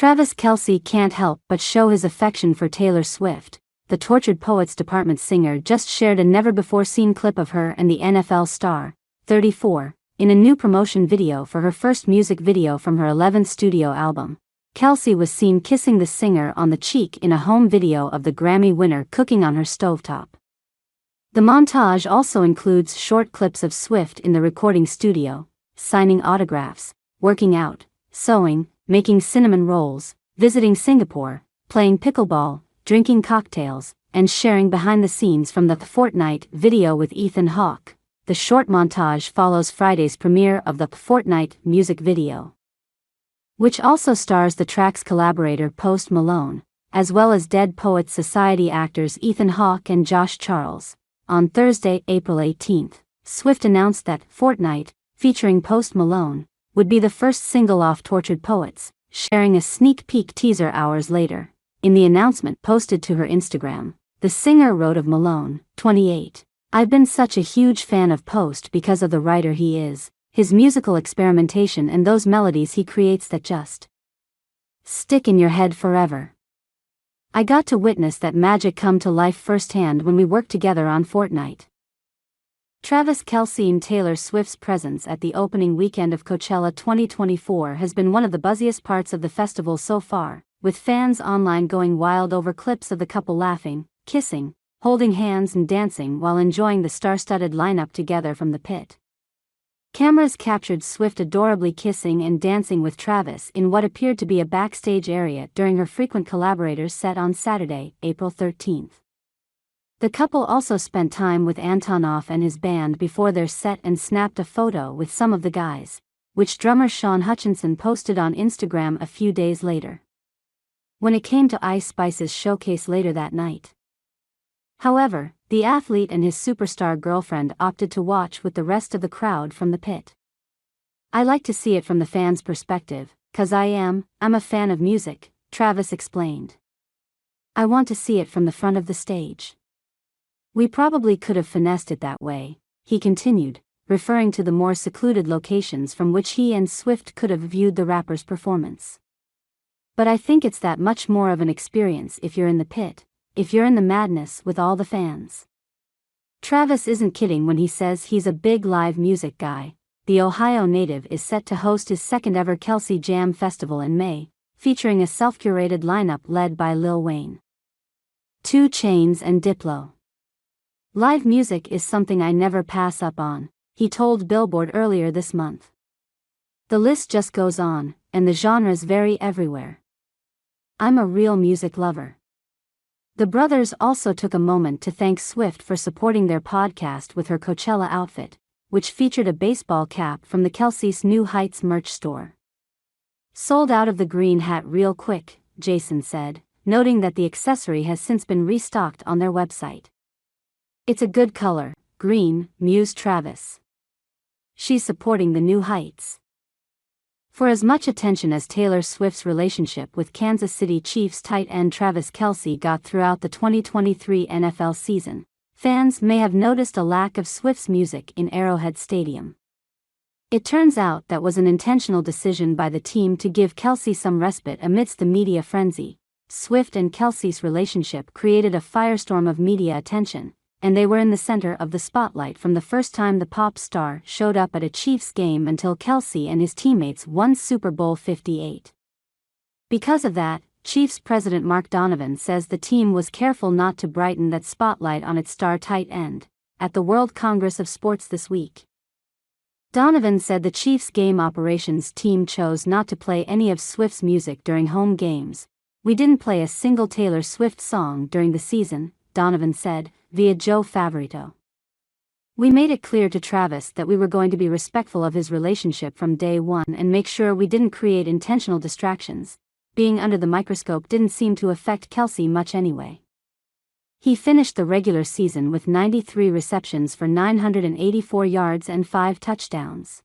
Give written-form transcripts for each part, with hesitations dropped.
Travis Kelce can't help but show his affection for Taylor Swift. The Tortured Poets Department singer just shared a never-before-seen clip of her and the NFL star, 34, in a new promotion video for her first music video from her 11th studio album. Kelce was seen kissing the singer on the cheek in a home video of the Grammy winner cooking on her stovetop. The montage also includes short clips of Swift in the recording studio, signing autographs, working out, sewing, making cinnamon rolls, visiting Singapore, playing pickleball, drinking cocktails, and sharing behind the scenes from the Fortnight video with Ethan Hawke. The short montage follows Friday's premiere of the Fortnight music video, which also stars the track's collaborator Post Malone, as well as Dead Poets Society actors Ethan Hawke and Josh Charles. On Thursday, April 18th, Swift announced that Fortnight, featuring Post Malone, would be the first single off Tortured Poets, sharing a sneak peek teaser hours later. In the announcement posted to her Instagram, the singer wrote of Malone, 28, "I've been such a huge fan of Post because of the writer he is, his musical experimentation and those melodies he creates that just stick in your head forever. I got to witness that magic come to life firsthand when we worked together on Fortnight." Travis Kelce and Taylor Swift's presence at the opening weekend of Coachella 2024 has been one of the buzziest parts of the festival so far, with fans online going wild over clips of the couple laughing, kissing, holding hands and dancing while enjoying the star-studded lineup together from the pit. Cameras captured Swift adorably kissing and dancing with Travis in what appeared to be a backstage area during her Frequent Collaborators set on Saturday, April 13th. The couple also spent time with Antonoff and his band before their set and snapped a photo with some of the guys, which drummer Sean Hutchinson posted on Instagram a few days later. When it came to Ice Spice's showcase later that night, however, the athlete and his superstar girlfriend opted to watch with the rest of the crowd from the pit. "I like to see it from the fans' perspective, 'cause I'm a fan of music," Travis explained. "I want to see it from the front of the stage. We probably could have finessed it that way," he continued, referring to the more secluded locations from which he and Swift could have viewed the rapper's performance. "But I think it's that much more of an experience if you're in the pit, if you're in the madness with all the fans." Travis isn't kidding when he says he's a big live music guy. The Ohio native is set to host his second-ever Kelce Jam festival in May, featuring a self-curated lineup led by Lil Wayne, 2 Chainz and Diplo. "Live music is something I never pass up on," he told Billboard earlier this month. "The list just goes on, and the genres vary everywhere. I'm a real music lover." The brothers also took a moment to thank Swift for supporting their podcast with her Coachella outfit, which featured a baseball cap from the Kelce's New Heights merch store. "Sold out of the green hat real quick," Jason said, noting that the accessory has since been restocked on their website. "It's a good color, green," mused Travis. "She's supporting the New Heights." For as much attention as Taylor Swift's relationship with Kansas City Chiefs tight end Travis Kelce got throughout the 2023 NFL season, fans may have noticed a lack of Swift's music in Arrowhead Stadium. It turns out that was an intentional decision by the team to give Kelce some respite amidst the media frenzy. Swift and Kelce's relationship created a firestorm of media attention, and they were in the center of the spotlight from the first time the pop star showed up at a Chiefs game until Kelce and his teammates won Super Bowl 58. Because of that, Chiefs president Mark Donovan says the team was careful not to brighten that spotlight on its star tight end at the World Congress of Sports this week. Donovan said the Chiefs game operations team chose not to play any of Swift's music during home games. "We didn't play a single Taylor Swift song during the season," Donovan said, via Joe Favorito. "We made it clear to Travis that we were going to be respectful of his relationship from day one and make sure we didn't create intentional distractions. Being under the microscope didn't seem to affect Kelce much anyway." He finished the regular season with 93 receptions for 984 yards and 5 touchdowns.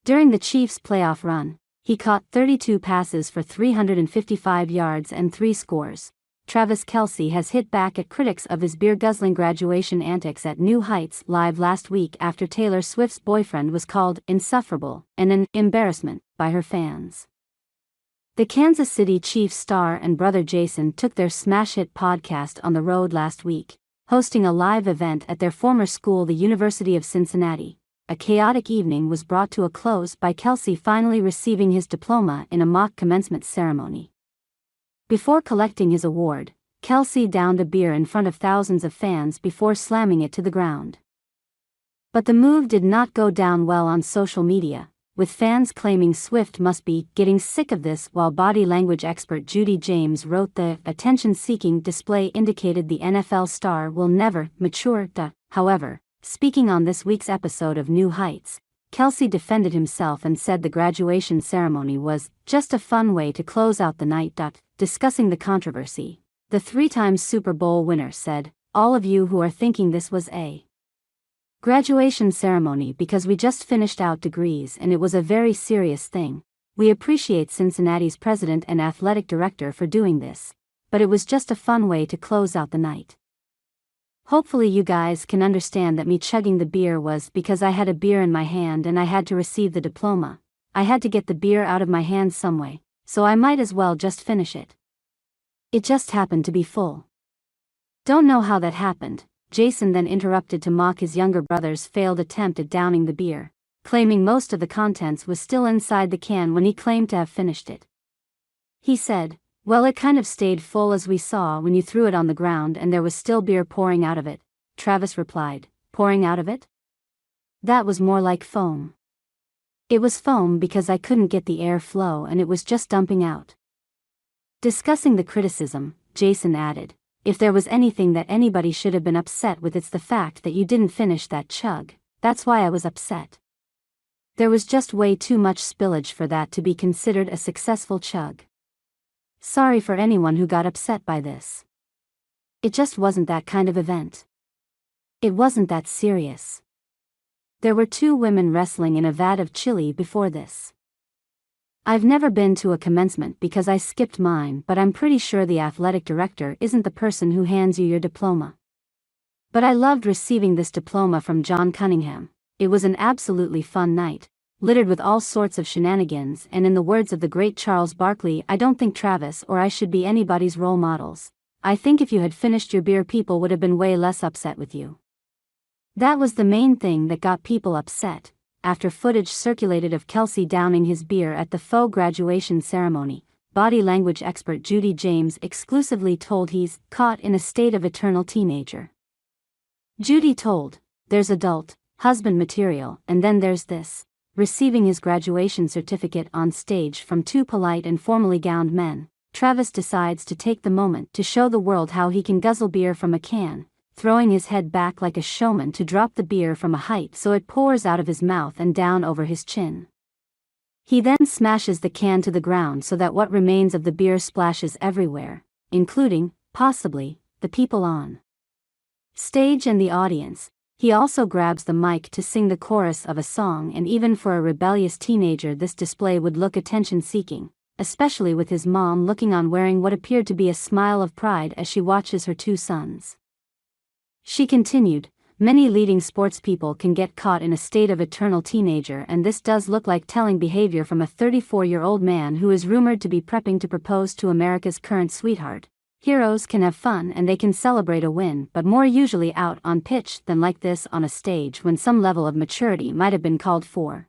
During the Chiefs' playoff run, he caught 32 passes for 355 yards and 3 scores. Travis Kelce has hit back at critics of his beer-guzzling graduation antics at New Heights Live last week after Taylor Swift's boyfriend was called insufferable and an embarrassment by her fans. The Kansas City Chiefs star and brother Jason took their smash hit podcast on the road last week, hosting a live event at their former school, the University of Cincinnati. A chaotic evening was brought to a close by Kelce finally receiving his diploma in a mock commencement ceremony. Before collecting his award, Kelce downed a beer in front of thousands of fans before slamming it to the ground. But the move did not go down well on social media, with fans claiming Swift must be getting sick of this, while body language expert Judy James wrote the attention-seeking display indicated the NFL star will never mature. However, speaking on this week's episode of New Heights, Kelce defended himself and said the graduation ceremony was just a fun way to close out the night. Discussing the controversy, the three-time Super Bowl winner said, "All of you who are thinking this was a graduation ceremony because we just finished out degrees and it was a very serious thing. We appreciate Cincinnati's president and athletic director for doing this, but it was just a fun way to close out the night. Hopefully you guys can understand that me chugging the beer was because I had a beer in my hand and I had to receive the diploma. I had to get the beer out of my hand some way, so I might as well just finish it. It just happened to be full." Don't know how that happened. Jason then interrupted to mock his younger brother's failed attempt at downing the beer, claiming most of the contents was still inside the can when he claimed to have finished it. He said, "Well, it kind of stayed full as we saw when you threw it on the ground and there was still beer pouring out of it." Travis replied, "Pouring out of it? That was more like foam. It was foam because I couldn't get the air flow and it was just dumping out." Discussing the criticism, Jason added, "If there was anything that anybody should have been upset with, it's the fact that you didn't finish that chug. That's why I was upset. There was just way too much spillage for that to be considered a successful chug. Sorry for anyone who got upset by this. It just wasn't that kind of event. It wasn't that serious. There were 2 women wrestling in a vat of chili before this. I've never been to a commencement because I skipped mine, but I'm pretty sure the athletic director isn't the person who hands you your diploma. But I loved receiving this diploma from John Cunningham. It was an absolutely fun night, littered with all sorts of shenanigans, and in the words of the great Charles Barkley, I don't think Travis or I should be anybody's role models. I think if you had finished your beer, people would have been way less upset with you." That was the main thing that got people upset. After footage circulated of Kelce downing his beer at the faux graduation ceremony, body language expert Judy James exclusively told he's caught in a state of eternal teenager. Judy told, "There's adult, husband material, and then there's this. Receiving his graduation certificate on stage from 2 polite and formally gowned men, Travis decides to take the moment to show the world how he can guzzle beer from a can, throwing his head back like a showman to drop the beer from a height so it pours out of his mouth and down over his chin. He then smashes the can to the ground so that what remains of the beer splashes everywhere, including, possibly, the people on stage and the audience. He also grabs the mic to sing the chorus of a song, and even for a rebellious teenager this display would look attention-seeking, especially with his mom looking on wearing what appeared to be a smile of pride as she watches her 2 sons. She continued, "Many leading sports people can get caught in a state of eternal teenager, and this does look like telling behavior from a 34-year-old man who is rumored to be prepping to propose to America's current sweetheart. Heroes can have fun and they can celebrate a win, but more usually out on pitch than like this on a stage when some level of maturity might have been called for."